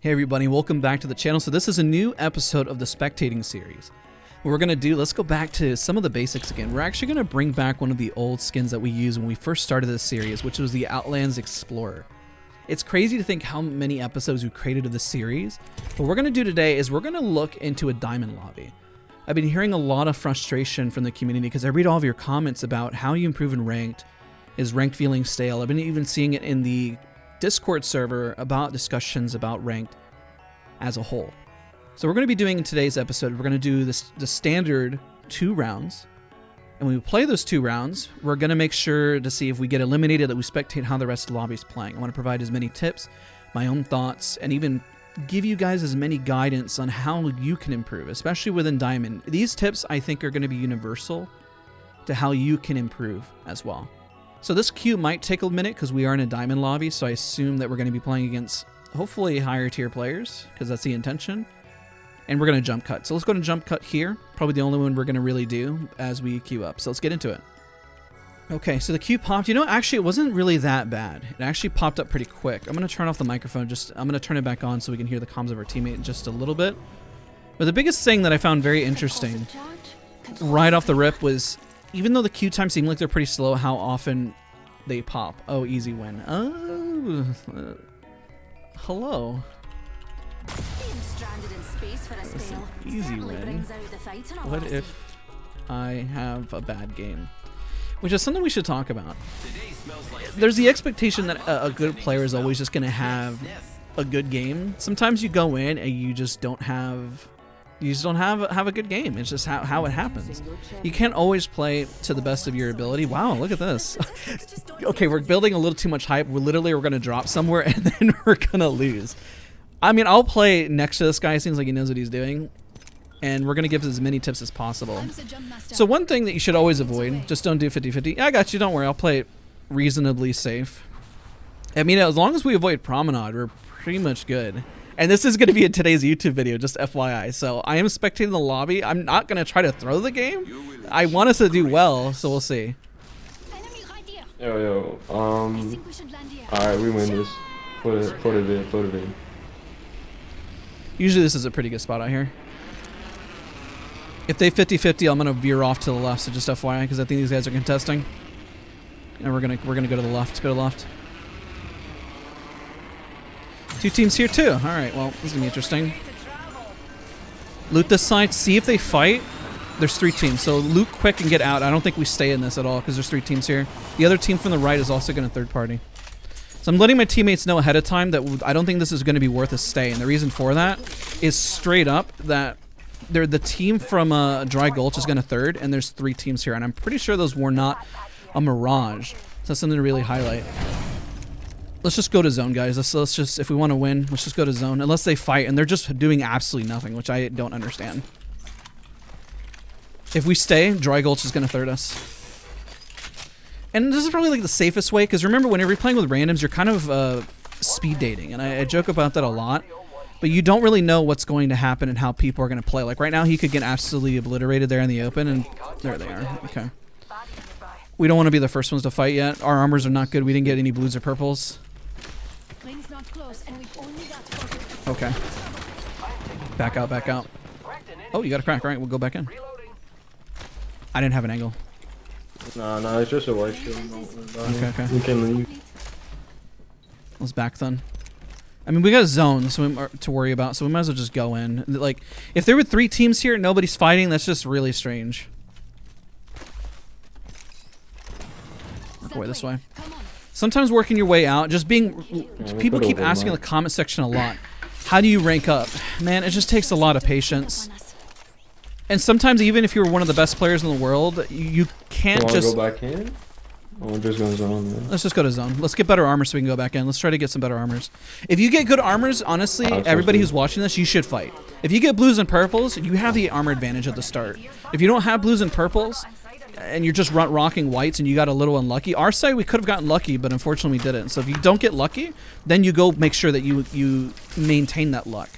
Hey everybody, welcome back to the channel. So this is a new episode of the Spectating series. What we're going to do, let's go back to some of the basics again. We're actually going to bring back one of the old skins that we used when we first started this series, which was the Outlands Explorer. It's crazy to think how many episodes we created of this series. What we're going to do today is we're going to look into a diamond lobby. I've been hearing a lot of frustration from the community because I read all of your comments about how you improve in ranked. Is ranked feeling stale? I've been even seeing it in the Discord server about discussions about ranked as a whole. So we're going to be doing in today's episode, we're going to do the standard 2 rounds. And when we play those 2 rounds, we're going to make sure to see if we get eliminated that we spectate how the rest of the lobby is playing. I want to provide as many tips, my own thoughts, and even give you guys as many guidance on how you can improve, especially within Diamond. These tips I think are going to be universal to how you can improve as well. So this queue might take a minute because we are in a diamond lobby, so I assume that we're going to be playing against hopefully higher tier players because that's the intention. And we're going to jump cut. So let's go to jump cut here. Probably the only one we're going to really do as we queue up. So let's get into it. Okay, so the queue popped. You know, actually it wasn't really that bad. It actually popped up pretty quick. I'm going to turn off the microphone. I'm going to turn it back on so we can hear the comms of our teammate just a little bit. But the biggest thing that I found very interesting right off the rip was, even though the queue time seemed like they're pretty slow, how often they pop. Oh, easy win. Oh, hello. Easy win. What if I have a bad game? Which is something we should talk about. There's the expectation that a good player is always just going to have a good game. Sometimes you go in and you just don't have... You just don't have a good game. It's just how it happens. You can't always play to the best of your ability. Wow, look at this. Okay, we're building a little too much hype. We're going to drop somewhere and then we're going to lose. I mean, I'll play next to this guy. Seems like he knows what he's doing. And we're going to give as many tips as possible. So one thing that you should always avoid, just don't do 50-50. Yeah, I got you. Don't worry. I'll play it reasonably safe. I mean, as long as we avoid Promenade, we're pretty much good. And this is going to be in today's YouTube video, just FYI. So I am spectating the lobby. I'm not going to try to throw the game. I want us to do well, so we'll see. Yo, alright, we win this. For the vid. Usually this is a pretty good spot out here. If they 50-50, I'm going to veer off to the left, so just FYI, because I think these guys are contesting. And we're gonna go to the left. Go to the left. 2 teams here too. All right, well, this is gonna be interesting. Loot this side, see if they fight. There's 3 teams, so loot quick and get out. I don't think we stay in this at all because there's 3 teams here. The other team from the right is also gonna third party. So I'm letting my teammates know ahead of time that I don't think this is gonna be worth a stay, and the reason for that is straight up that the team from Dry Gulch is gonna third, and there's 3 teams here, and I'm pretty sure those were not a mirage. So that's something to really highlight. Let's just go to zone, guys. Let's just, if we want to win, let's just go to zone. Unless they fight, and they're just doing absolutely nothing, which I don't understand. If we stay, Dry Gulch is going to third us. And this is probably like the safest way, because remember, whenever you're playing with randoms, you're kind of speed dating. And I joke about that a lot. But you don't really know what's going to happen and how people are going to play. Like right now, he could get absolutely obliterated there in the open, and there they are. Okay. We don't want to be the first ones to fight yet. Our armors are not good. We didn't get any blues or purples. Okay. Back out, back out. Oh, you got a crack. All right, we'll go back in. I didn't have an angle. No, it's just a white shield. Okay. We can leave. Let's back then. I mean, we got a zone to worry about, so we might as well just go in. Like, if there were 3 teams here and nobody's fighting, that's just really strange. Work away this way. Sometimes working your way out, just being... people keep asking in the comment section a lot, how do you rank up? Man, it just takes a lot of patience. And sometimes even if you're one of the best players in the world, you can't just... go back in? Or we're just going to zone, man? Let's just go to zone. Let's get better armor so we can go back in. Let's try to get some better armors. If you get good armors, honestly, everybody who's watching this, you should fight. If you get blues and purples, you have the armor advantage at the start. If you don't have blues and purples, and you're just rocking whites and you got a little unlucky. Our side, we could have gotten lucky, but unfortunately we didn't. So if you don't get lucky, then you go make sure that you maintain that luck.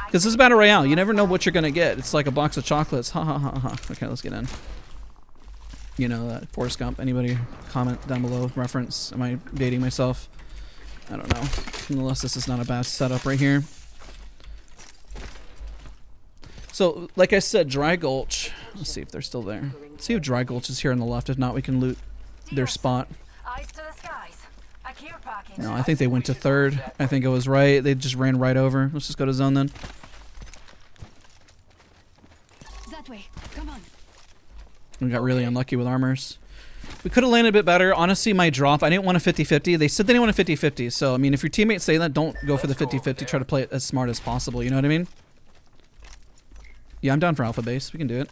Because this is Battle Royale. You never know what you're going to get. It's like a box of chocolates. Ha ha ha ha. Okay, let's get in. You know, Forrest Gump. Anybody comment down below? Reference? Am I dating myself? I don't know. Nonetheless, this is not a bad setup right here. So, like I said, Dry Gulch. Let's see if they're still there. Let's see if Dry Gulch is here on the left. If not, we can loot their spot. No, I think they went to third. I think it was right. They just ran right over. Let's just go to zone then. That way. Come on. We got really unlucky with armors. We could have landed a bit better. Honestly, my drop, I didn't want a 50-50. They said they didn't want a 50-50. So, I mean, if your teammates say that, don't go for the 50-50. Try to play it as smart as possible. You know what I mean? Yeah, I'm down for alpha base. We can do it.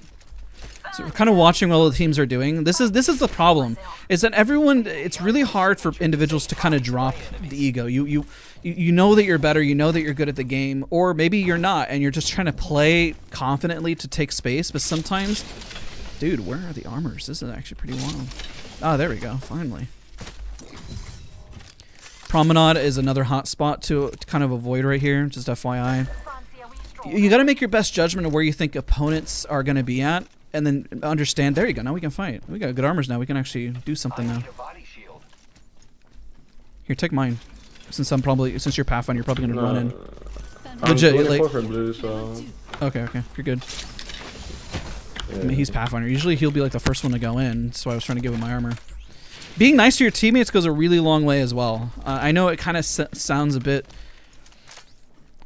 So we're kind of watching what all the teams are doing. This is the problem. Is that everyone, it's really hard for individuals to kind of drop the ego. You know that you're better, you know that you're good at the game, or maybe you're not and you're just trying to play confidently to take space, but sometimes, dude, where are the armors? This is actually pretty wild. Oh, there we go, finally. Promenade is another hot spot to kind of avoid right here, just FYI. You got to make your best judgment of where you think opponents are going to be at, and then understand. There you go. Now we can fight. We got good armors now. We can actually do something now. Here, take mine. Since you're Pathfinder, you're probably going to run in. Legit, like. Blue, so. Okay, you're good. Yeah. I mean, he's Pathfinder. Usually he'll be like the first one to go in. That's why I was trying to give him my armor. Being nice to your teammates goes a really long way as well. I know it kind of sounds a bit.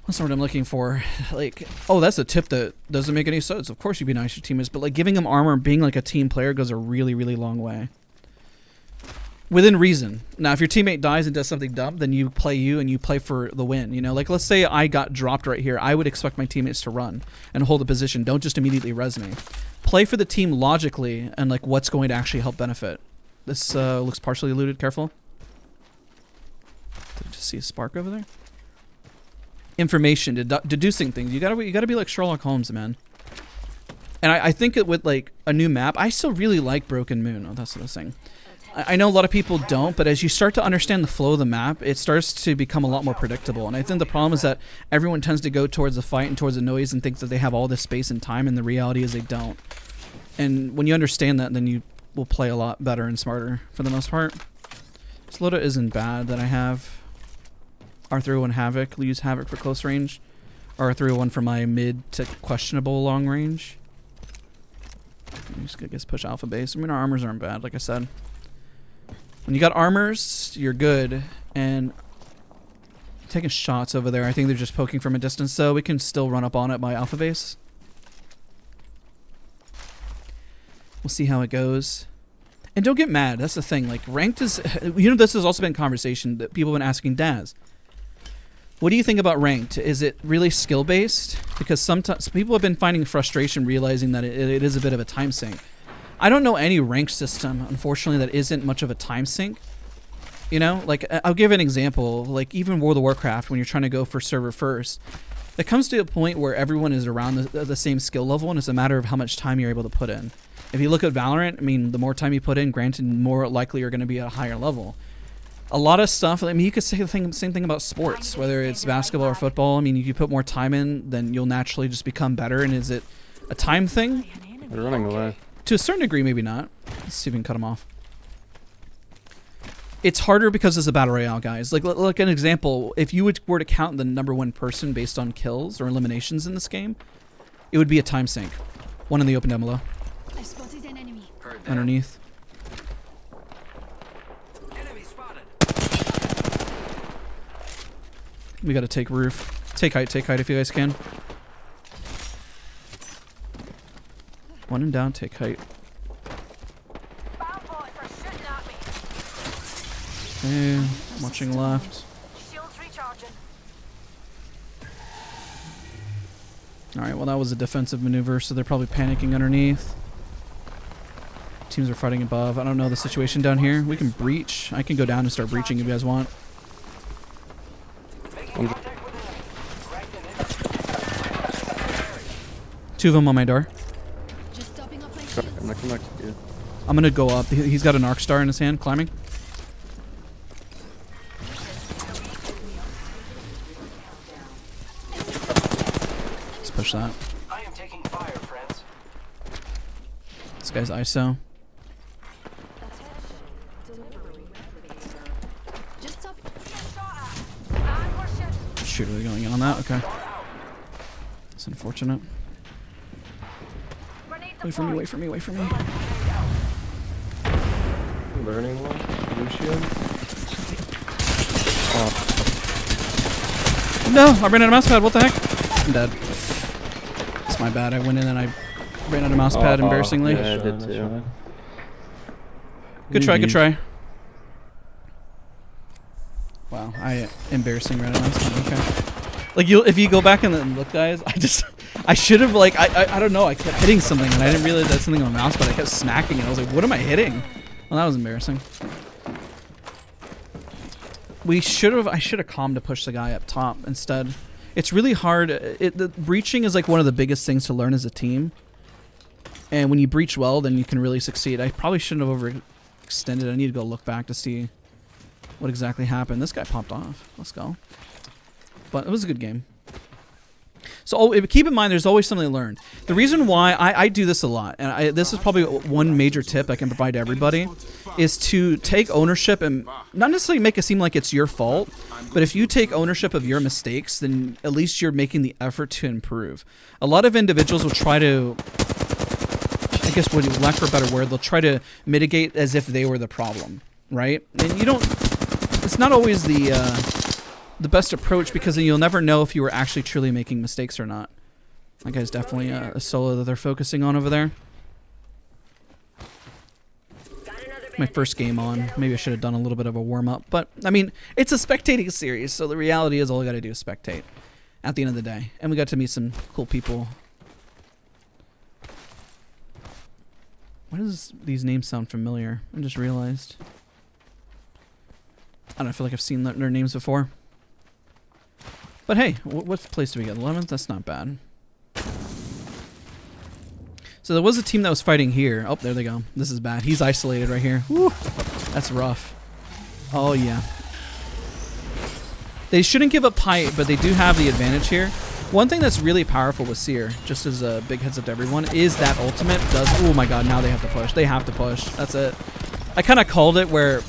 What's the word I'm looking for? Like, oh, that's a tip that doesn't make any sense. Of course you'd be nice to your teammates, but like giving them armor and being like a team player goes a really, really long way. Within reason. Now, if your teammate dies and does something dumb, then you and you play for the win. You know, like let's say I got dropped right here. I would expect my teammates to run and hold a position. Don't just immediately res me. Play for the team logically and like what's going to actually help benefit. This looks partially looted. Careful. Did I just see a spark over there? Information, deducing things. You gotta be like Sherlock Holmes, man. And I think it with like a new map, I still really like Broken Moon. Oh, that's what I was saying. I know a lot of people don't, but as you start to understand the flow of the map, it starts to become a lot more predictable. And I think the problem is that everyone tends to go towards the fight and towards the noise and thinks that they have all this space and time, and the reality is they don't. And when you understand that, then you will play a lot better and smarter for the most part. This Loda isn't bad that I have. R301 Havoc, we'll use Havoc for close range. R301 for my mid to questionable long range. I'm just gonna push alpha base. I mean, our armors aren't bad, like I said. When you got armors, you're good. And taking shots over there, I think they're just poking from a distance, so we can still run up on it by alpha base. We'll see how it goes. And don't get mad, that's the thing. Like, ranked is, you know, this has also been a conversation that people have been asking Daz. What do you think about ranked? Is it really skill-based? Because sometimes people have been finding frustration realizing that it is a bit of a time sink. I don't know any ranked system, unfortunately, that isn't much of a time sink. You know, like, I'll give an example. Like, even World of Warcraft, when you're trying to go for server first, it comes to a point where everyone is around the same skill level, and it's a matter of how much time you're able to put in. If you look at Valorant, I mean, the more time you put in, granted, more likely you're going to be at a higher level. A lot of stuff, I mean, you could say the same thing about sports, whether it's basketball or football. I mean, if you put more time in, then you'll naturally just become better. And is it a time thing? They're running away. To a certain degree, maybe not. Let's see if we can cut them off. It's harder because it's a battle royale, guys. Like an example, if you were to count the #1 person based on kills or eliminations in this game, it would be a time sink. One in the open down below. I spotted an enemy. Underneath. We gotta take roof. Take height if you guys can. One and down, take height. Okay, watching left. Alright, well that was a defensive maneuver, so they're probably panicking underneath. Teams are fighting above. I don't know the situation down here. We can breach. I can go down and start breaching if you guys want. Two of them on my door. I'm gonna go up. He's got an arc star in his hand, climbing. Let's push that. This guy's ISO. Shoot, are they going in on that? Okay. That's unfortunate. Wait for me, wait for me, wait for me. Burning one. Lucio. Oh. No, I ran out of mouse pad. What the heck? I'm dead. It's my bad. I went in and I ran out of mouse pad embarrassingly. Yeah, I did too. Good try, good try. Wow, embarrassing ran out of mouse pad. Okay. Like if you go back and look, guys, I should have like I don't know. I kept hitting something and I didn't realize that's something on my mouse, but I kept smacking it. I was like, what am I hitting? Well, that was embarrassing. I should have calmed to push the guy up top instead. It's really hard. The breaching is like one of the biggest things to learn as a team. And when you breach well, then you can really succeed. I probably shouldn't have overextended. I need to go look back to see what exactly happened. This guy popped off. Let's go. But it was a good game. So keep in mind, there's always something to learn. The reason why I do this a lot, and this is probably one major tip I can provide to everybody, is to take ownership and not necessarily make it seem like it's your fault, but if you take ownership of your mistakes, then at least you're making the effort to improve. A lot of individuals will try to, I guess, for lack of a better word, they'll try to mitigate as if they were the problem, right? And you don't. It's not always the best approach, because then you'll never know if you were actually truly making mistakes or not. That guy's definitely a solo that they're focusing on over there. My first game on. Maybe I should have done a little bit of a warm-up. But, I mean, it's a spectating series, so the reality is all I got to do is spectate at the end of the day. And we got to meet some cool people. Why does these names sound familiar? I just realized. I don't know, I feel like I've seen their names before. But hey, what place do we get? 11th? That's not bad. So there was a team that was fighting here. Oh, there they go. This is bad. He's isolated right here. Woo, that's rough. Oh, yeah. They shouldn't give up height, but they do have the advantage here. One thing that's really powerful with Seer, just as a big heads up to everyone, is that ultimate does... Oh my god, now they have to push. They have to push. That's it. I kind of called it where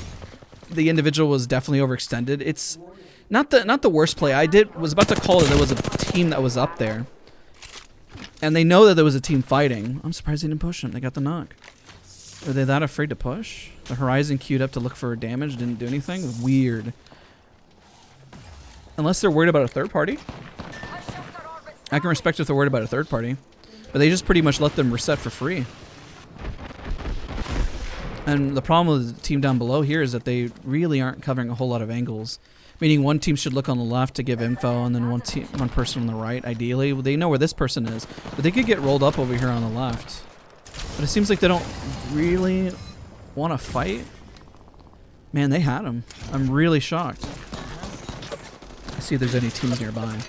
the individual was definitely overextended. It's... Not the worst play. Was about to call it. There was a team that was up there, and they know that there was a team fighting. I'm surprised they didn't push them. They got the knock. Are they that afraid to push? The Horizon queued up to look for damage. Didn't do anything. Weird. Unless they're worried about a third party. I can respect if they're worried about a third party, but they just pretty much let them reset for free. And the problem with the team down below here is that they really aren't covering a whole lot of angles. Meaning one team should look on the left to give info, and then one person on the right, ideally. They know where this person is, but they could get rolled up over here on the left. But it seems like they don't really want to fight. Man, they had him. I'm really shocked. Let's see if there's any teams nearby.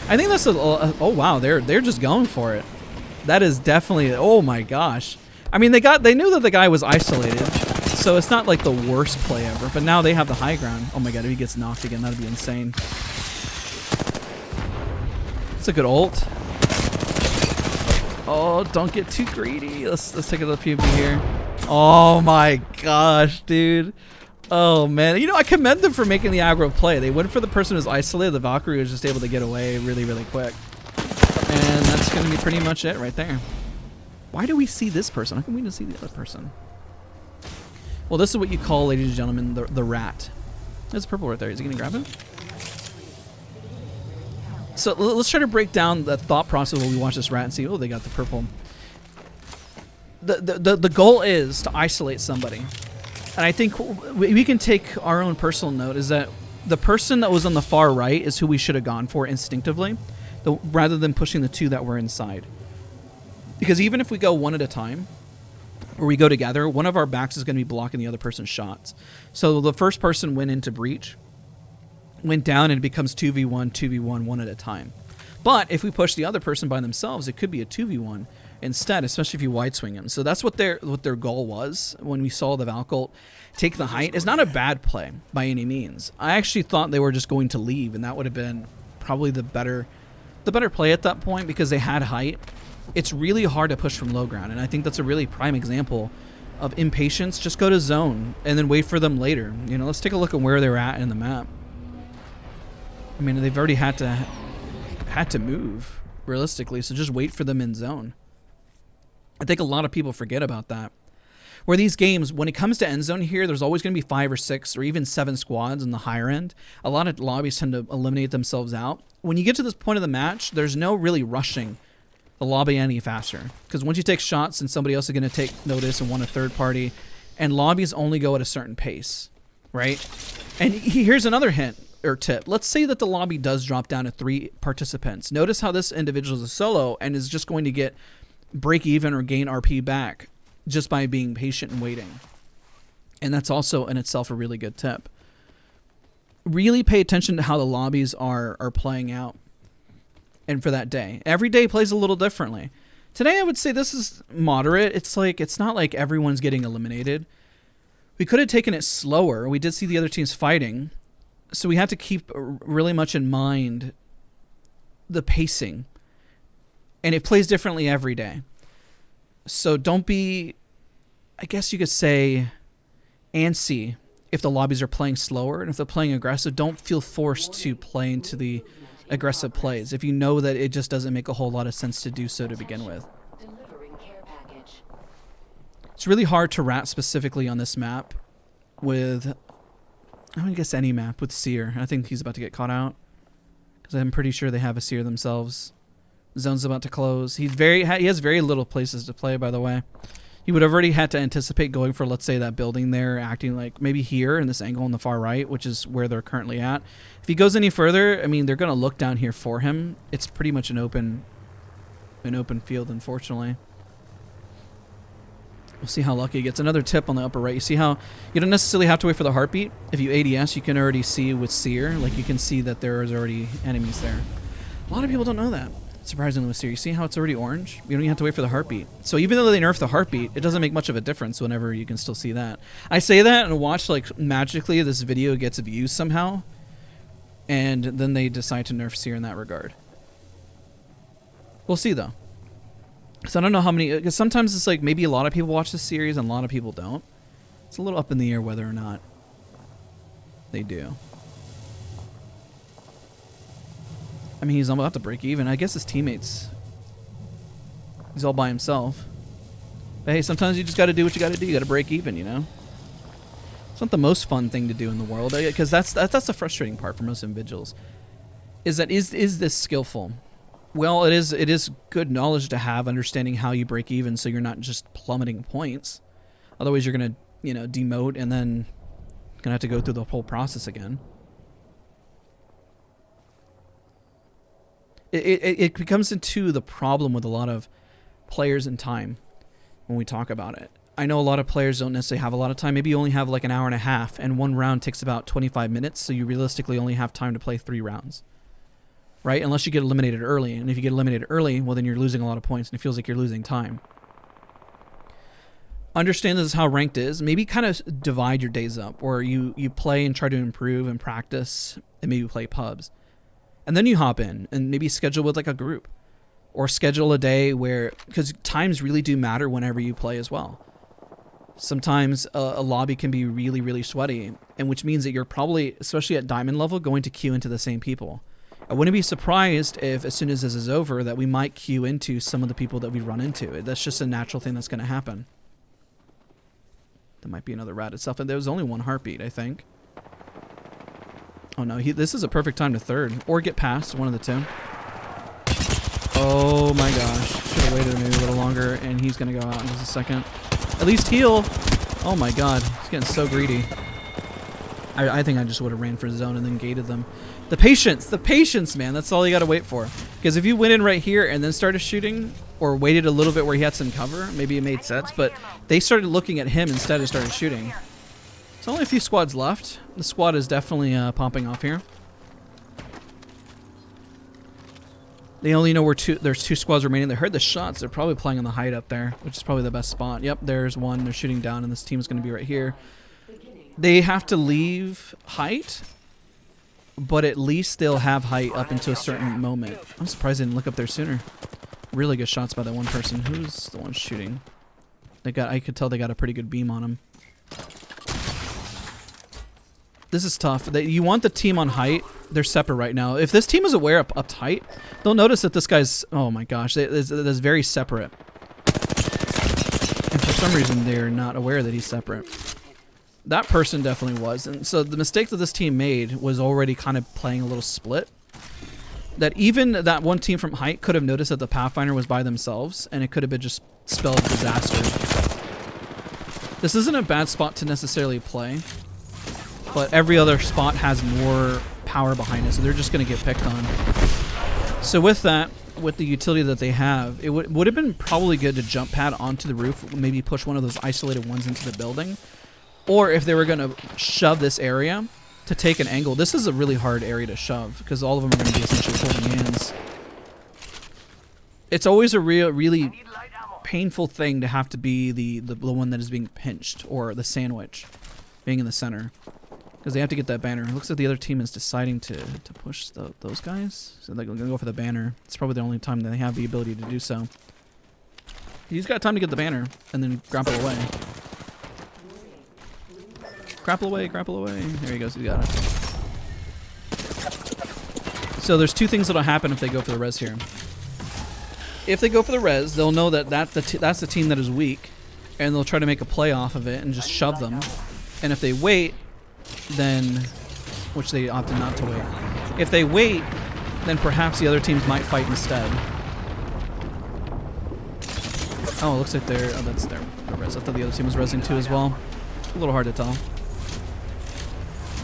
I think that's oh wow, they're just going for it. That is definitely, oh my gosh. I mean, they knew that the guy was isolated. So it's not like the worst play ever, but now they have the high ground. Oh my god, if he gets knocked again, that'd be insane. It's a good ult. Oh, don't get too greedy. Let's take a little PvP here. Oh my gosh, dude. Oh man, you know, I commend them for making the aggro play. They went for the person who's isolated. The Valkyrie was just able to get away really, really quick. And that's gonna be pretty much it right there. Why do we see this person? How come we didn't see the other person? Well, this is what you call, ladies and gentlemen, the rat. There's purple right there. Is he going to grab him? So let's try to break down the thought process when we watch this rat and see, oh, they got the purple. The goal is to isolate somebody. And I think we can take our own personal note is that the person that was on the far right is who we should have gone for instinctively, rather than pushing the two that were inside. Because even if we go one at a time, or we go together, one of our backs is going to be blocking the other person's shots. So the first person went into breach, went down, and it becomes 2v1, 2v1, one at a time. But if we push the other person by themselves, it could be a 2v1 instead, especially if you wide swing them. So that's what their goal was when we saw the Valkyrie take the height. It's not a bad play by any means. I actually thought they were just going to leave, and that would have been probably the better play at that point because they had height. It's really hard to push from low ground, and I think that's a really prime example of impatience. Just go to zone and then wait for them later. You know, let's take a look at where they're at in the map. I mean, they've already had to move realistically, so just wait for them in zone. I think a lot of people forget about that. Where these games, when it comes to end zone here, there's always going to be 5 or 6 or even 7 squads in the higher end. A lot of lobbies tend to eliminate themselves out. When you get to this point of the match, there's no really rushing the lobby any faster. Because once you take shots, and somebody else is going to take notice and want a third party, and lobbies only go at a certain pace, right? And here's another hint or tip. Let's say that the lobby does drop down to 3 participants. Notice how this individual is a solo and is just going to get break even or gain RP back just by being patient and waiting. And that's also in itself a really good tip. Really pay attention to how the lobbies are playing out. And for that day. Every day plays a little differently. Today I would say this is moderate. It's not like everyone's getting eliminated. We could have taken it slower. We did see the other teams fighting. So we had to keep really much in mind the pacing. And it plays differently every day. So don't be, I guess you could say, antsy if the lobbies are playing slower. And if they're playing aggressive, don't feel forced to play into the aggressive plays if you know that it just doesn't make a whole lot of sense to do so to begin with. It's really hard to rat specifically on this map with, I guess any map with Seer. I think he's about to get caught out because I'm pretty sure they have a Seer themselves. Zone's about to close. He has very little places to play, by the way. He would have already had to anticipate going for, let's say, that building there, acting like maybe here in this angle on the far right, which is where they're currently at. If he goes any further, I mean, they're going to look down here for him. It's pretty much an open field, unfortunately. We'll see how lucky he gets. Another tip on the upper right. You see how you don't necessarily have to wait for the heartbeat. If you ADS, you can already see with Seer, like you can see that there is already enemies there. A lot of people don't know that. Surprisingly with Seer, you see how it's already orange? You don't even have to wait for the heartbeat. So even though they nerf the heartbeat, it doesn't make much of a difference whenever you can still see that. I say that and watch like magically this video gets views somehow, and then they decide to nerf Seer in that regard. We'll see though. So I don't know how many, because sometimes it's like maybe a lot of people watch this series and a lot of people don't. It's a little up in the air whether or not they do. I mean, he's about to break even. I guess his teammates, he's all by himself. But hey, sometimes you just got to do what you got to do. You got to break even, you know? It's not the most fun thing to do in the world, because that's the frustrating part for most individuals. Is this skillful? Well, it is good knowledge to have, understanding how you break even so you're not just plummeting points. Otherwise, you're going to, demote and then going to have to go through the whole process again. It becomes into the problem with a lot of players in time when we talk about it. I know a lot of players don't necessarily have a lot of time. Maybe you only have like an hour and a half, and one round takes about 25 minutes, so you realistically only have time to play 3 rounds. Right? Unless you get eliminated early. And if you get eliminated early, well, then you're losing a lot of points, and it feels like you're losing time. Understand this is how ranked is. Maybe kind of divide your days up, where you play and try to improve and practice, and maybe play pubs. And then you hop in and maybe schedule with like a group, or schedule a day where, because times really do matter whenever you play as well. Sometimes a lobby can be really, really sweaty, and which means that you're probably, especially at diamond level, going to queue into the same people. I wouldn't be surprised if as soon as this is over that we might queue into some of the people that we run into. That's just a natural thing that's going to happen. There might be another rat itself, and there was only one heartbeat, I think. Oh no, this is a perfect time to third. Or get past, one of the two. Oh my gosh. Should have waited maybe a little longer, and he's going to go out in just a second. At least heal. Oh my god, he's getting so greedy. I think I just would have ran for zone and then gated them. The patience, man. That's all you got to wait for. Because if you went in right here and then started shooting, or waited a little bit where he had some cover, maybe it made sense, but they started looking at him instead and started shooting. There's only a few squads left. The squad is definitely popping off here. They only know there's 2 squads remaining. They heard the shots. They're probably playing on the height up there, which is probably the best spot. Yep, there's one. They're shooting down, and this team is going to be right here. They have to leave height, but at least they'll have height up into a certain moment. I'm surprised they didn't look up there sooner. Really good shots by that one person. Who's the one shooting? I could tell they got a pretty good beam on him. This is tough. You want the team on height. They're separate right now. If this team is aware up tight, they'll notice that this guy's... Oh my gosh. That's very separate. And for some reason, they're not aware that he's separate. That person definitely was. And so the mistake that this team made was already kind of playing a little split. That even that one team from height could have noticed that the Pathfinder was by themselves, and it could have been just spelled disaster. This isn't a bad spot to necessarily play, but every other spot has more power behind it, so they're just going to get picked on. So with that, with the utility that they have, it would have been probably good to jump pad onto the roof, maybe push one of those isolated ones into the building. Or if they were going to shove this area to take an angle. This is a really hard area to shove because all of them are going to be essentially holding hands. It's always a really painful thing to have to be the one that is being pinched, or the sandwich being in the center, because they have to get that banner. It looks like the other team is deciding to push those guys, so they're going to go for the banner. It's probably the only time that they have the ability to do so. He's got time to get the banner and then grapple away. Grapple away, grapple away. There he goes, he got it. So there's two things that'll happen if they go for the res here. If they go for the res, they'll know that that's the team that is weak, and they'll try to make a play off of it and just shove them. And if they wait, then, which they opted not to wait. If they wait, then perhaps the other teams might fight instead. Oh, it looks like they're, oh, that's their res. I thought the other team was resing too as well. A little hard to tell.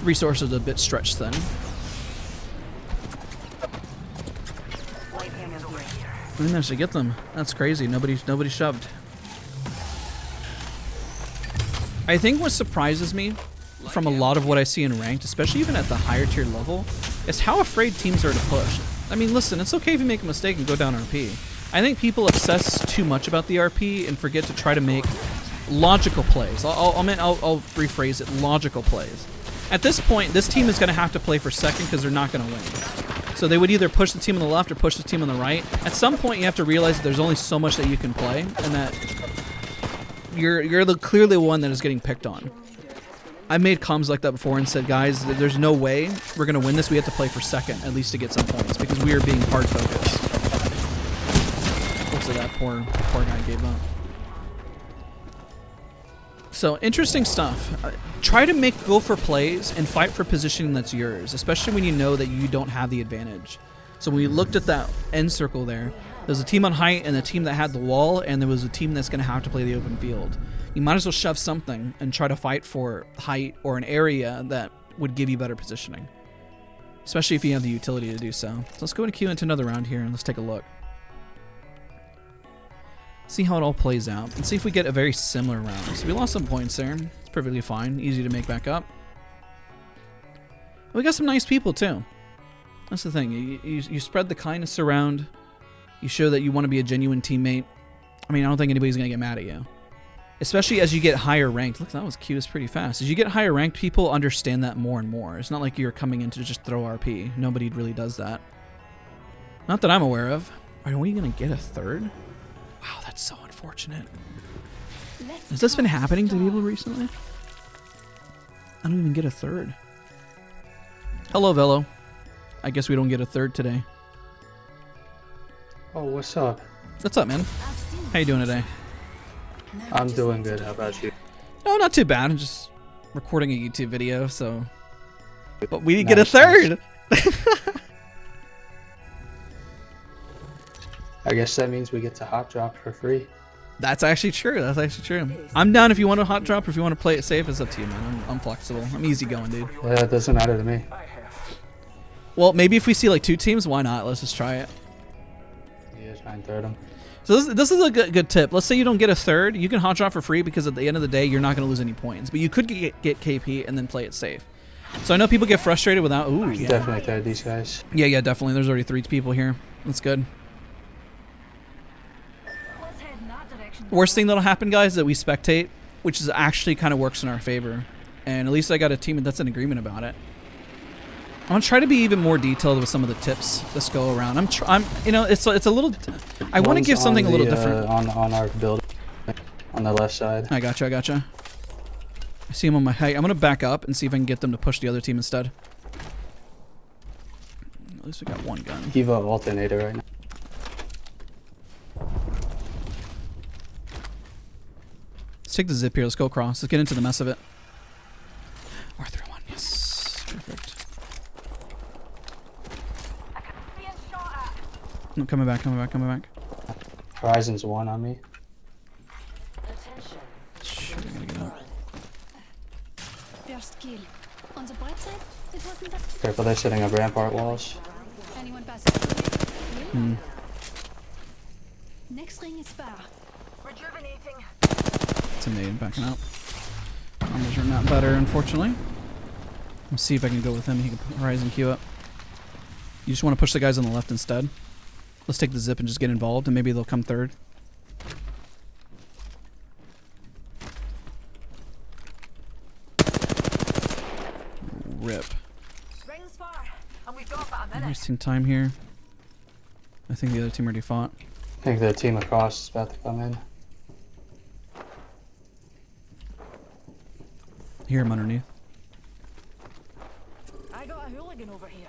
Resources a bit stretched then. We managed to get them. That's crazy. Nobody shoved. I think what surprises me from a lot of what I see in ranked, especially even at the higher tier level, is how afraid teams are to push. I mean, listen, it's okay if you make a mistake and go down RP. I think people obsess too much about the RP and forget to try to make logical plays. I'll rephrase it, logical plays. At this point, this team is going to have to play for second because they're not going to win. So they would either push the team on the left or push the team on the right. At some point, you have to realize that there's only so much that you can play, and that you're clearly the one that is getting picked on. I made comms like that before and said, guys, there's no way we're going to win this. We have to play for second, at least to get some points, because we are being hard focused. Looks like that poor guy gave up. So, interesting stuff. Try to go for plays and fight for positioning that's yours, especially when you know that you don't have the advantage. So when we looked at that end circle there was a team on height and a team that had the wall, and there was a team that's going to have to play the open field. You might as well shove something and try to fight for height or an area that would give you better positioning, especially if you have the utility to do so. So let's go and queue into another round here and let's take a look. See how it all plays out, and see if we get a very similar round. So we lost some points there. It's perfectly fine. Easy to make back up. We got some nice people, too. That's the thing. You spread the kindness around. You show that you want to be a genuine teammate. I mean, I don't think anybody's going to get mad at you. Especially as you get higher ranked. Look, that was queued pretty fast. As you get higher ranked, people understand that more and more. It's not like you're coming in to just throw RP. Nobody really does that. Not that I'm aware of. Are we going to get a third? Wow, that's so unfortunate. Has this been happening to people recently? I don't even get a third. Hello, Velo. I guess we don't get a third today. Oh, what's up? What's up, man? How you doing today? I'm doing good. How about you? No, not too bad. I'm just recording a YouTube video, so... But we didn't get a third! I guess that means we get to hot drop for free. That's actually true. That's actually true. I'm down if you want to hot drop or if you want to play it safe. It's up to you, man. I'm flexible. I'm easy going, dude. Yeah, it doesn't matter to me. Well, maybe if we see like 2 teams, why not? Let's just try it. Yeah, try and third them. So this is a good tip. Let's say you don't get a third. You can hot drop for free because at the end of the day, you're not going to lose any points. But you could get KP and then play it safe. So I know people get frustrated without... Ooh, yeah. Definitely third these guys. Yeah, definitely. There's already 3 people here. That's good. Worst thing that'll happen, guys, is that we spectate, which is actually kind of works in our favor. And at least I got a team that's in agreement about it. I'm gonna try to be even more detailed with some of the tips this go around. I'm you know, it's a little. I want to give something a little different. On our build, on the left side. I gotcha. I see him on my height. I'm gonna back up and see if I can get them to push the other team instead. At least we got one gun. Kiva alternator right now. Let's take the zip here. Let's go across. Let's get into the mess of it. Arthur 1. Yes. Perfect. No, coming back, coming back, coming back. Horizon's 1 on me. Shit, I gotta get up. First kill. On the bright side, it wasn't that. Careful, they're setting up rampart walls. Anyone passing through? Hmm. Next ring is far. Rejuvenating. It's a nade backing out. Numbers are not better, unfortunately. Let's see if I can go with him. He can Horizon queue up. You just want to push the guys on the left instead. Let's take the zip and just get involved, and maybe they'll come third. Rip. Rings far, and we've got about a I'm minute. wasting time here. I think the other team already fought. I think the team across is about to come in. Hear him underneath. I got a hooligan over here.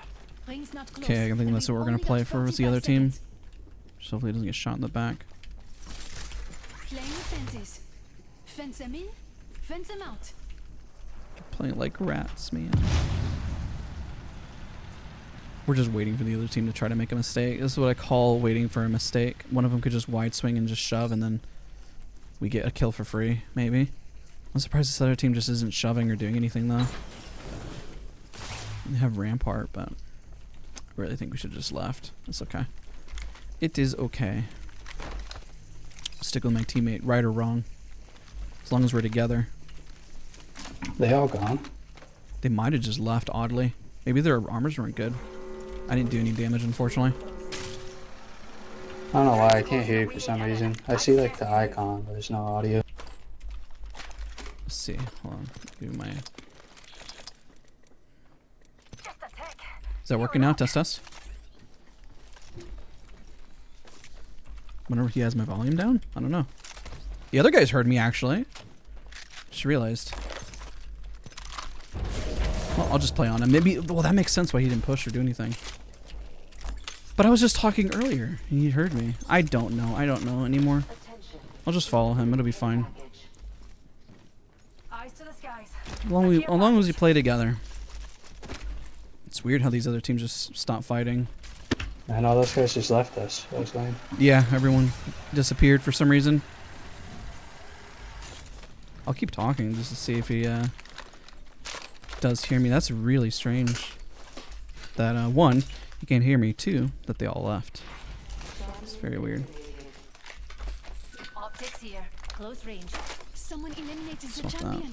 Ring's not close. Okay, I think and that's what we've we're gonna only play got for is the other 45 team. seconds. Just hopefully he doesn't get shot in the back. Playing with fences. Fence them in, fence them out. Playing like rats, man. We're just waiting for the other team to try to make a mistake. This is what I call waiting for a mistake. One of them could just wide swing and just shove, and then we get a kill for free, maybe. I'm surprised this other team just isn't shoving or doing anything, though. They have Rampart, but I really think we should have just left. It's okay. It is okay. Stick with my teammate, right or wrong. As long as we're together. They all gone. They might have just left, oddly. Maybe their armors weren't good. I didn't do any damage, unfortunately. I don't know why I can't hear you for some reason. I see like the icon, but there's no audio. Let's see. Hold on. Give me my... Just a tick. Is that working now? Test test. Wonder if he has my volume down? I don't know. The other guys heard me, actually. Just realized. Well, I'll just play on him. Maybe... Well, that makes sense why he didn't push or do anything. But I was just talking earlier, and he heard me. I don't know. I don't know anymore. I'll just follow him. It'll be fine. Eyes to the skies. As long as we play together. It's weird how these other teams just stop fighting. I know those guys just left us. That was lame. Yeah, everyone disappeared for some reason. I'll keep talking just to see if he does hear me. That's really strange. That one, he can't hear me. Two, that they all left. It's very weird. Optics here. Close range. Someone eliminated the Stop that. champion.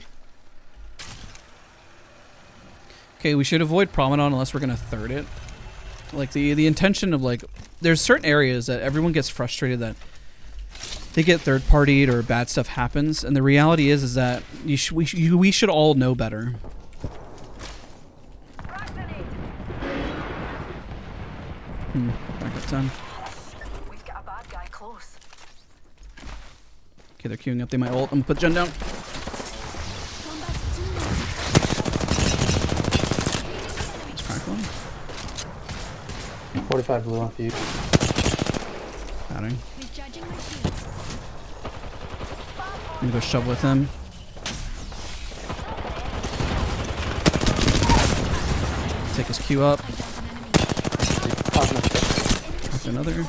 Okay, we should avoid Promenade unless we're gonna third it. Like the intention of like, there's certain areas that everyone gets frustrated that they get third partied or bad stuff happens, and the reality is that we should all know better. Back up 10. We've got a bad guy close. Okay, they're queuing up. They might ult. I'm gonna put Jen down. Combat's 2 minutes. Let's crack one. 45 blue on for you. Padding. Recharging my shields. I'm gonna go shove with him. Take his Q up. Drop another.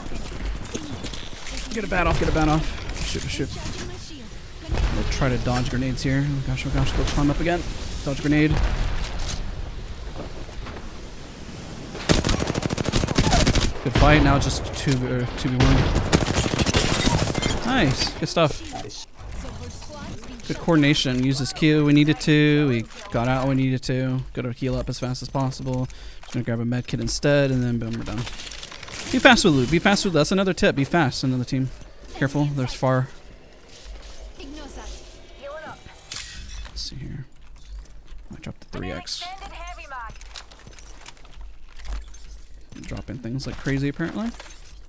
Get a bat off, get a bat off. Shoot, shoot. Recharging my shield. We'll try to dodge grenades here. Oh gosh, go climb up again. Dodge grenade. Good fight, now it's just 2v1. Nice, good stuff. Nice. Good coordination. Used his Q, we needed to. We got out when we needed to. Got to heal up as fast as possible. Just gonna grab a med kit instead, and then boom, we're done. Be fast with loot. Be fast with. That's another tip. Be fast. Another team. Careful. There's far. Ignore that. Healing up. Let's see here. I dropped the 3x. Extended heavy mag. Dropping things like crazy apparently.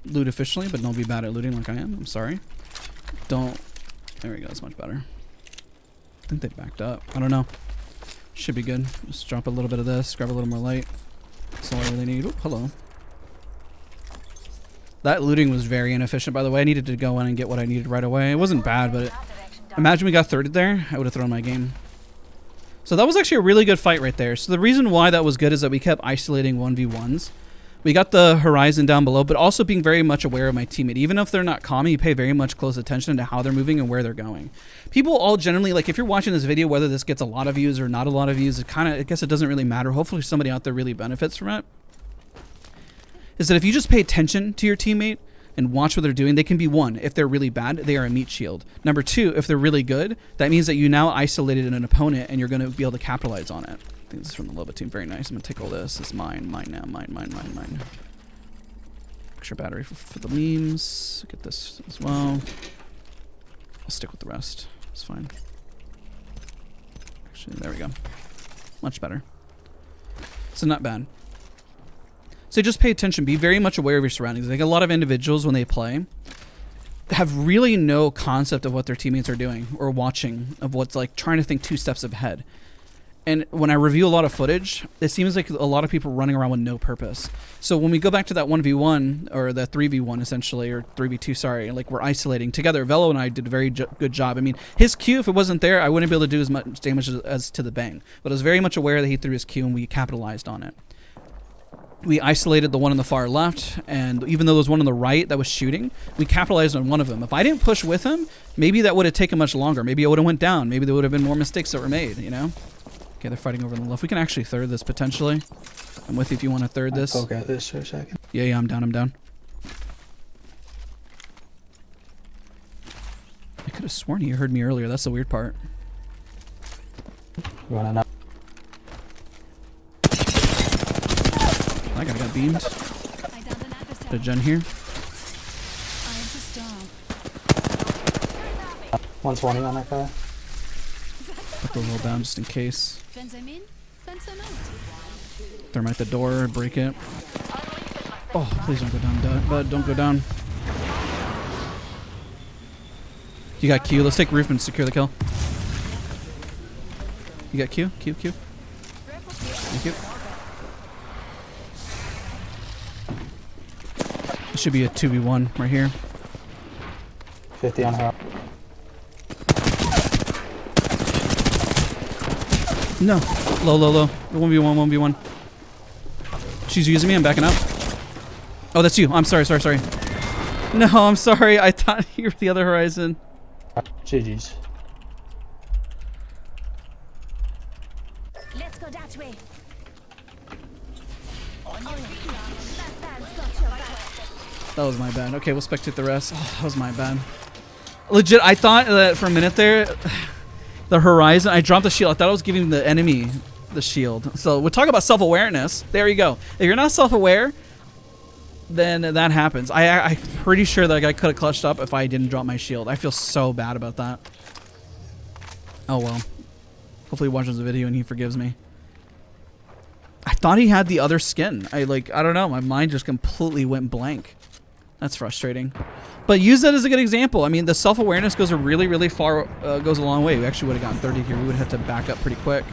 Loot efficiently, but don't be bad at looting like I am. I'm sorry. Don't. There we go. That's much better. I think they backed up. I don't know. Should be good. Just drop a little bit of this. Grab a little more light. That's all I really need. Oh, hello. That looting was very inefficient, by the way. I needed to go in and get what I needed right away. It wasn't bad, but Imagine we got thirded there. I would have thrown my game. So that was actually a really good fight right there. So the reason why that was good is that we kept isolating 1v1s. We got the horizon down below, but also being very much aware of my teammate. Even if they're not common, you pay very much close attention to how they're moving and where they're going. People all generally, like if you're watching this video, whether this gets a lot of views or not a lot of views, I guess it doesn't really matter. Hopefully somebody out there really benefits from it. Is that if you just pay attention to your teammate and watch what they're doing, they can be one. If they're really bad, they are a meat shield. Number two, if they're really good, that means that you now isolated an opponent and you're going to be able to capitalize on it. I think this is from the Loba team. Very nice. I'm going to take all this. It's mine. Mine now. Mine. Extra battery for the memes. Get this as well. I'll stick with the rest. It's fine. Actually, there we go. Much better. So not bad. So just pay attention. Be very much aware of your surroundings. I think a lot of individuals, when they play, have really no concept of what their teammates are doing or watching, of what's like trying to think 2 steps ahead. And when I review a lot of footage, it seems like a lot of people running around with no purpose. So when we go back to that 1v1 or the 3v1 essentially, or 3v2, sorry, like we're isolating together. Velo and I did a very good job. I mean, his Q, if it wasn't there, I wouldn't be able to do as much damage as to the bang. But I was very much aware that he threw his Q and we capitalized on it. We isolated the one on the far left, and even though there was one on the right that was shooting, we capitalized on one of them. If I didn't push with him, maybe that would have taken much longer. Maybe it would have went down. Maybe there would have been more mistakes that were made, you know? Okay, they're fighting over on the left. We can actually third this potentially. I'm with you if you want to third this. I'll get this for a second. Yeah, I'm down. I could have sworn he heard me earlier. That's the weird part. You wanna know? That guy got beamed. I downed an adversary. Put a gen here. I am to storm. 120 on that guy. Put the little down just in case. Fence them in, fence them out. Thermite the door, break it. Oh, please don't go down, bud. Don't go down. You got Q. Let's take roof and secure the kill. You got Q? Q. Thank you. It should be a 2v1 right here. 50 on her. No. Low. 1v1. She's using me. I'm backing up. Oh, that's you. I'm sorry. No, I'm sorry. I thought you were the other horizon. GG's. Let's go that way. That was my bad. Okay, we'll spectate the rest. Oh, that was my bad. Legit, I thought that for a minute there, the horizon, I dropped the shield. I thought I was giving the enemy the shield. So we're talking about self-awareness. There you go. If you're not self-aware, then that happens. I'm pretty sure that guy could have clutched up if I didn't drop my shield. I feel so bad about that. Oh well. Hopefully he watches the video and he forgives me. I thought he had the other skin. I don't know. My mind just completely went blank. That's frustrating. But use that as a good example. I mean, the self-awareness goes a really far, goes a long way. We actually would have gotten 30 here. We would have had to back up pretty quick.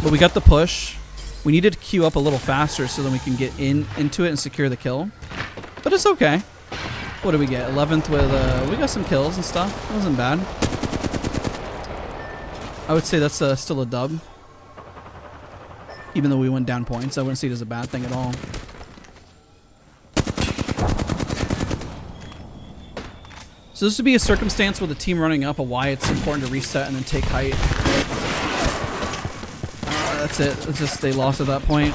But we got the push. We needed to queue up a little faster so then we can get into it and secure the kill. But it's okay. What did we get? 11th with, we got some kills and stuff. It wasn't bad. I would say that's still a dub. Even though we went down points, I wouldn't see it as a bad thing at all. So this would be a circumstance with the team running up of why it's important to reset and then take height. That's it. It's just they lost at that point.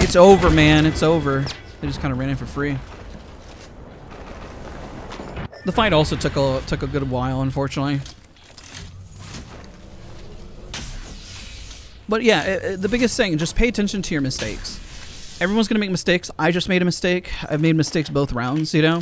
It's over, man. It's over. They just kind of ran in for free. The fight also took a good while, unfortunately. But yeah, the biggest thing, just pay attention to your mistakes. Everyone's going to make mistakes. I just made a mistake. I've made mistakes both rounds, you know.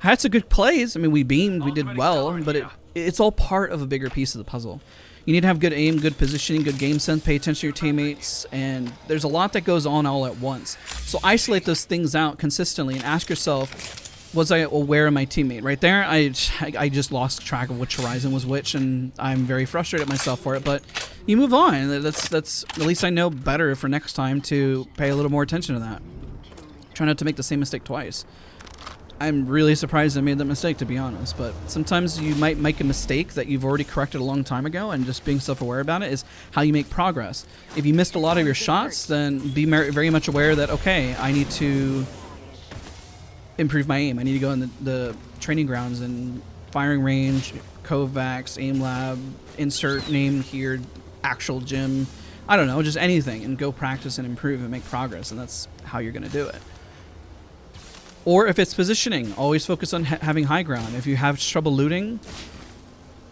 I had some good plays. I mean, we beamed. We did well. But it's all part of a bigger piece of the puzzle. You need to have good aim, good positioning, good game sense, pay attention to your teammates. And there's a lot that goes on all at once. So isolate those things out consistently and ask yourself, was I aware of my teammate? Right there, I just lost track of which horizon was which. And I'm very frustrated at myself for it. But you move on. That's at least I know better for next time to pay a little more attention to that. Try not to make the same mistake twice. I'm really surprised I made that mistake, to be honest. But sometimes you might make a mistake that you've already corrected a long time ago, and just being self-aware about it is how you make progress. If you missed a lot of your shots, then be very much aware that, okay, I need to improve my aim. I need to go in the training grounds and firing range, Kovacs, aim lab, insert name here, actual gym. I don't know, just anything, and go practice and improve and make progress, and that's how you're going to do it. Or if it's positioning, always focus on having high ground. If you have trouble looting,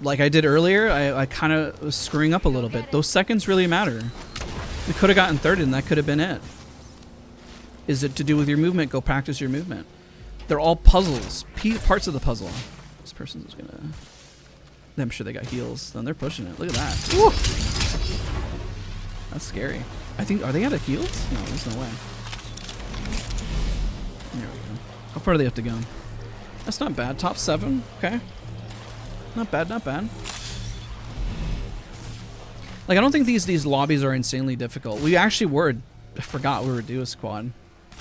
like I did earlier, I kind of was screwing up a little bit. Those seconds really matter. We could have gotten third, and that could have been it. Is it to do with your movement? Go practice your movement. They're all puzzles, parts of the puzzle. This person's just gonna... I'm sure they got heals. Then they're pushing it. Look at that. Woo! That's scary. I think, are they out of heals? No, there's no way. There we go. How far do they have to go? That's not bad. Top 7. Okay. Not bad, not bad. Like, I don't think these lobbies are insanely difficult. We actually were... I forgot we were duo squad.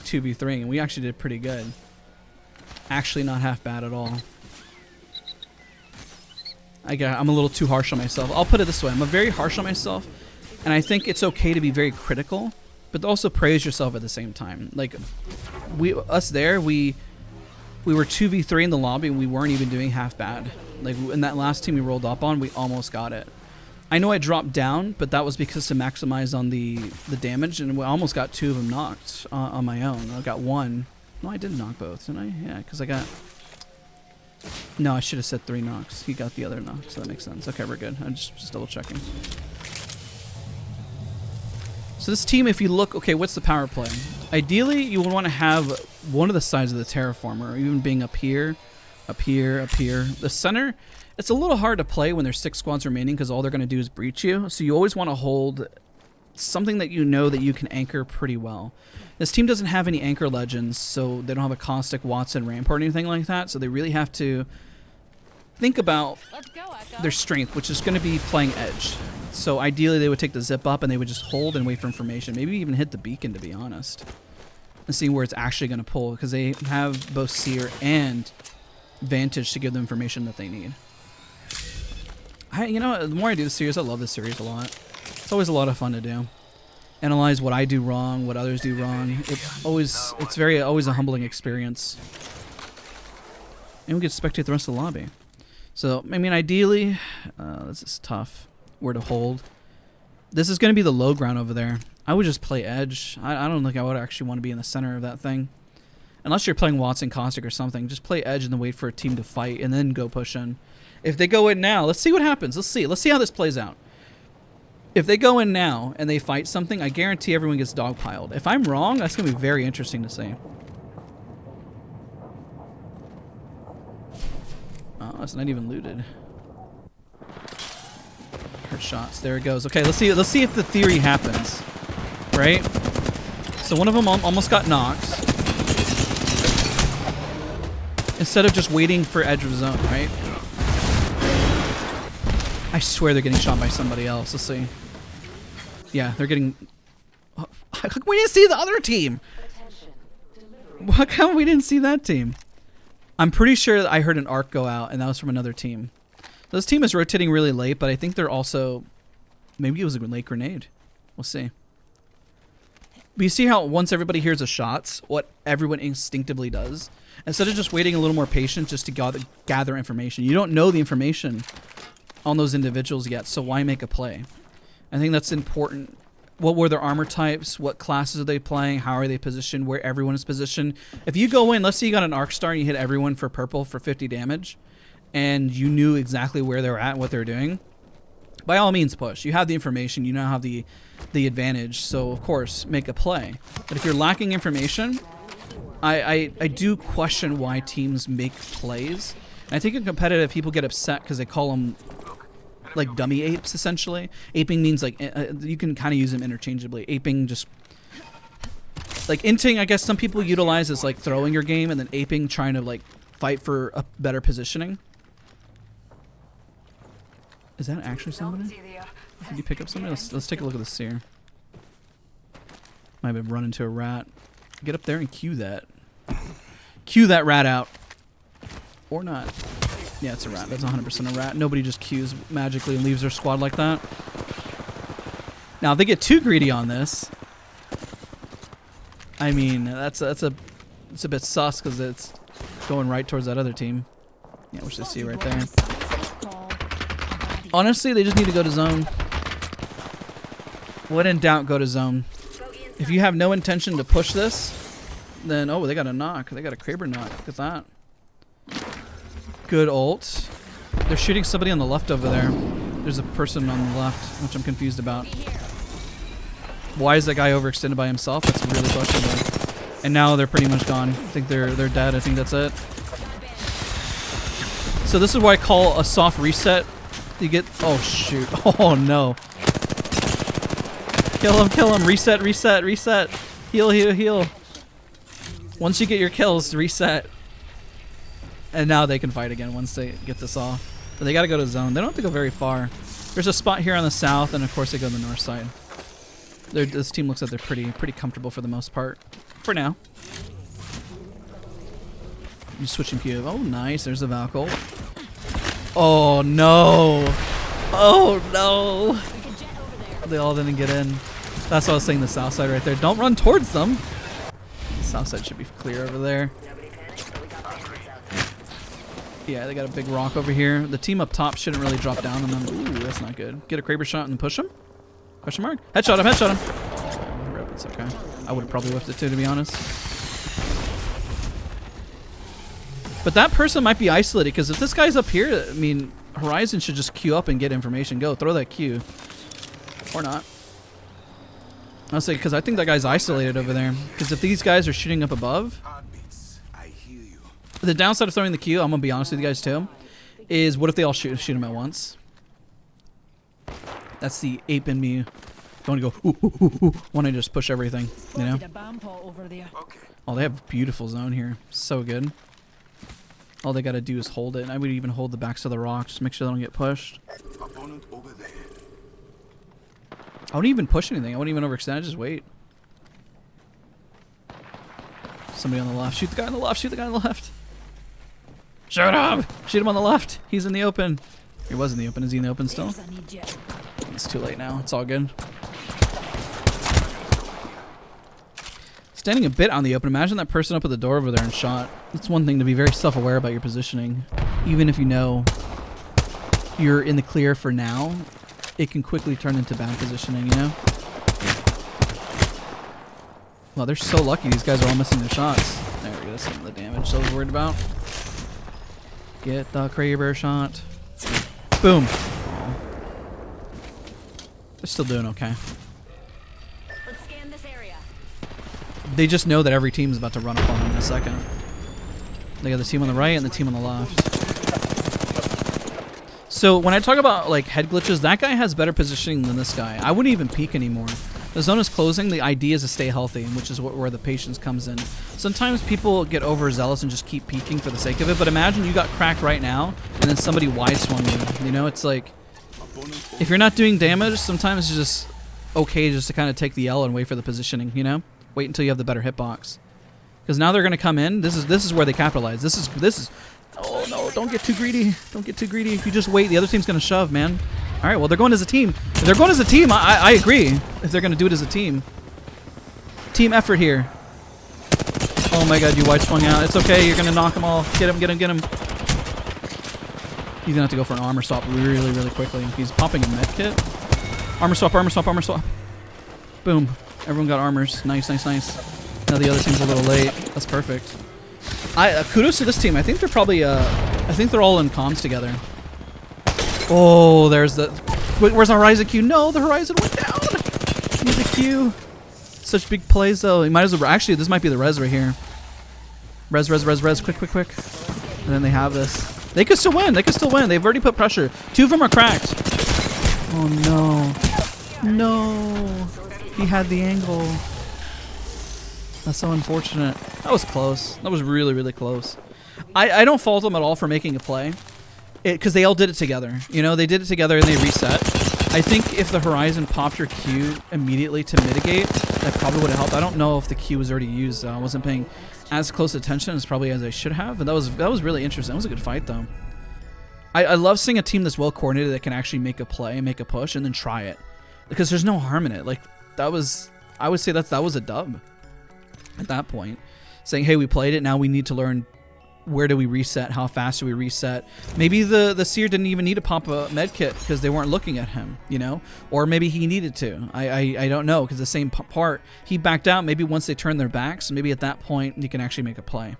2v3, and we actually did pretty good. Actually not half bad at all. I'm a little too harsh on myself. I'll put it this way. I'm very harsh on myself, and I think it's okay to be very critical, but also praise yourself at the same time. Like, we were 2v3 in the lobby, and we weren't even doing half bad. Like, in that last team we rolled up on, we almost got it. I know I dropped down, but that was because to maximize on the damage, and we almost got 2 of them knocked on my own. I got 1. No, I did knock both, didn't I? Yeah, because I got... No, I should have said 3 knocks. He got the other knock, so that makes sense. Okay, we're good. I'm just double checking. So this team, if you look... Okay, what's the power play? Ideally, you would want to have one of the sides of the terraformer, or even being up here, up here, up here. The center, it's a little hard to play when there's 6 squads remaining because all they're going to do is breach you. So you always want to hold something that you know that you can anchor pretty well. This team doesn't have any anchor legends, so they don't have a Caustic, Watson, Rampart, or anything like that, so they really have to think about their strength, which is going to be playing edge. So ideally they would take the zip up and they would just hold and wait for information, maybe even hit the beacon, to be honest, and see where it's actually going to pull, because they have both Seer and Vantage to give them information that they need. You know, the more I do this series, I love this series a lot. It's always a lot of fun to do. Analyze what I do wrong, what others do wrong. It's always a humbling experience. And we get to spectate the rest of the lobby. So, I mean, ideally, this is tough. Where to hold. This is going to be the low ground over there. I would just play edge. I don't think I would actually want to be in the center of that thing. Unless you're playing Watson, Caustic, or something. Just play edge and then wait for a team to fight and then go push in. If they go in now, let's see what happens. Let's see how this plays out. If they go in now and they fight something, I guarantee everyone gets dogpiled. If I'm wrong, that's going to be very interesting to see. Oh, it's not even looted. Hurt shots. There it goes. Okay, let's see if the theory happens. Right? So one of them almost got knocked. Instead of just waiting for edge of zone, right? I swear they're getting shot by somebody else. Let's see. Yeah, they're getting... We didn't see the other team! How come we didn't see that team? I'm pretty sure I heard an arc go out, and that was from another team. This team is rotating really late, but I think they're also... Maybe it was a late grenade. We'll see. But you see how once everybody hears the shots, what everyone instinctively does? Instead of just waiting a little more patient just to gather information. You don't know the information on those individuals yet, so why make a play? I think that's important. What were their armor types? What classes are they playing? How are they positioned? Where everyone is positioned? If you go in, let's say you got an arc star and you hit everyone for purple for 50 damage, and you knew exactly where they're at, what they're doing, by all means push. You have the information, you now have the advantage, so of course make a play. But if you're lacking information, I do question why teams make plays. And I think in competitive, people get upset because they call them like dummy apes, essentially. Aping means like, you can kind of use them interchangeably. Aping just, like inting, I guess some people utilize as like throwing your game, and then aping trying to like fight for a better positioning. Is that actually somebody? Did you pick up somebody? Let's take a look at this here. Might have run into a rat. Get up there and cue that. Cue that rat out. Or not. Yeah, it's a rat. That's 100% a rat. Nobody just queues magically and leaves their squad like that. Now, if they get too greedy on this, I mean, it's a bit sus because it's going right towards that other team. Yeah, which they see right there. Honestly, they just need to go to zone. When in doubt, go to zone. If you have no intention to push this, then oh, they got a knock. They got a Kraber knock. Look at that. Good ult. They're shooting somebody on the left over there. There's a person on the left, which I'm confused about. Why is that guy overextended by himself? That's really questionable. And now they're pretty much gone. I think they're dead. I think that's it. So this is what I call a soft reset. You get... Oh, shoot. Oh, no. Kill him, kill him. Reset, reset, reset. Heal, heal, heal. Once you get your kills, reset. And now they can fight again once they get this off. But they got to go to zone. They don't have to go very far. There's a spot here on the south, and of course they go to the north side. This team looks like they're pretty comfortable for the most part. For now. You switching cube. Oh, nice. There's a Valkyrie. Oh, no. Oh, no. They all didn't get in. That's what I was saying, the south side right there. Don't run towards them. The south side should be clear over there. Yeah, they got a big rock over here. The team up top shouldn't really drop down on them. Ooh, that's not good. Get a Kraber shot and push him? Question mark? Headshot him, headshot him. Oh, rip, it's okay. I would have probably whiffed it too, to be honest. But that person might be isolated, because if this guy's up here, I mean, Horizon should just queue up and get information. Go, throw that queue. Or not. I'll say, because I think that guy's isolated over there. Because if these guys are shooting up above, the downside of throwing the queue, I'm going to be honest with you guys too, is what if they all shoot him at once? That's the ape in me. Don't want to go, ooh, ooh, ooh, ooh. Want to just push everything, you know? Oh, they have beautiful zone here. So good. All they got to do is hold it. I would even hold the backs of the rocks. Just make sure they don't get pushed. I wouldn't even push anything. I wouldn't even overextend. I'd just wait. Somebody on the left. Shoot the guy on the left. Shoot the guy on the left. Shoot him! Shoot him on the left. He's in the open. He was in the open. Is he in the open still? It's too late now. It's all good. Standing a bit on the open. Imagine that person up at the door over there and shot. It's one thing to be very self-aware about your positioning. Even if you know you're in the clear for now, it can quickly turn into bad positioning, you know? Well, they're so lucky. These guys are all missing their shots. There we go. That's some of the damage I was worried about. Get the Kraber shot. Boom. Aww. They're still doing okay. Let's scan this area. They just know that every team is about to run up on them in a second. They got the team on the right and the team on the left. So when I talk about like head glitches, that guy has better positioning than this guy. I wouldn't even peek anymore. The zone is closing. The idea is to stay healthy, which is where the patience comes in. Sometimes people get overzealous and just keep peeking for the sake of it. But imagine you got cracked right now, and then somebody wide swung you. You know, it's like if you're not doing damage, sometimes it's just okay just to kind of take the L and wait for the positioning. You know, wait until you have the better hitbox. Because now they're gonna come in. This is where they capitalize. This is. Oh no! Don't get too greedy. Don't get too greedy. If you just wait, the other team's gonna shove, man. All right. Well, they're going as a team. If they're going as a team, I agree. If they're gonna do it as a team, team effort here. Oh my God! You wide swung out. It's okay. You're gonna knock them all. Get him. Get him. Get him. He's gonna have to go for an armor swap really, really quickly. He's popping a med kit. Armor swap. Armor swap. Armor swap. Boom. Everyone got armors. Nice. Nice. Nice. Now the other team's a little late. That's perfect. Kudos to this team. I think they're probably, I think they're all in comms together. Oh, there's the... Where's the Horizon Q? No, the Horizon went down. Need the Q. Such big plays, though. You might as well... Actually, this might be the res right here. Res. Quick. And then they have this. They could still win. They could still win. They've already put pressure. Two of them are cracked. Oh, no. No. He had the angle. That's so unfortunate. That was close. That was really, really close. I don't fault them at all for making a play. Because they all did it together. You know, they did it together and they reset. I think if the Horizon popped your Q immediately to mitigate, that probably would have helped. I don't know if the Q was already used. I wasn't paying as close attention as probably as I should have, but that was really interesting. That was a good fight though. I love seeing a team that's well coordinated that can actually make a play, make a push, and then try it, because there's no harm in it. Like I would say that was a dub at that point, saying, hey, we played it, now we need to learn where do we reset, how fast do we reset. Maybe the seer didn't even need to pop a med kit because they weren't looking at him, you know, or maybe he needed to. I don't know, because the same part, he backed out. Maybe once they turned their backs, maybe at that point you can actually make a play.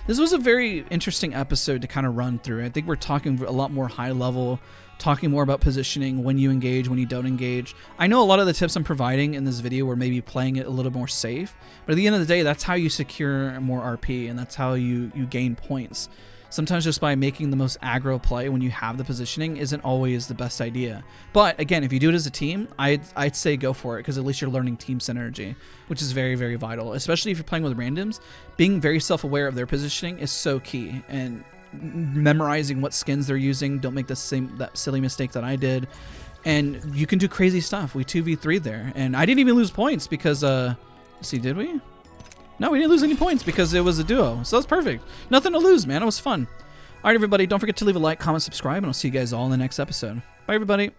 This was a very interesting episode to kind of run through. I think we're talking a lot more high level, talking more about positioning, when you engage, when you don't engage. I know a lot of the tips I'm providing in this video were maybe playing it a little more safe, but at the end of the day, that's how you secure more RP, and that's how you gain points. Sometimes just by making the most aggro play when you have the positioning isn't always the best idea. But again, if you do it as a team, I'd say go for it, because at least you're learning team synergy, which is very, very vital, especially if you're playing with randoms. Being very self-aware of their positioning is so key, and memorizing what skins they're using. Don't make that silly mistake that I did, and you can do crazy stuff. We 2v3 there, and I didn't even lose points because let's see, did we? No, we didn't lose any points because it was a duo, so that's perfect. Nothing to lose, man. It was fun. All right, everybody, don't forget to leave a like, comment, subscribe, and I'll see you guys all in the next episode. Bye, everybody.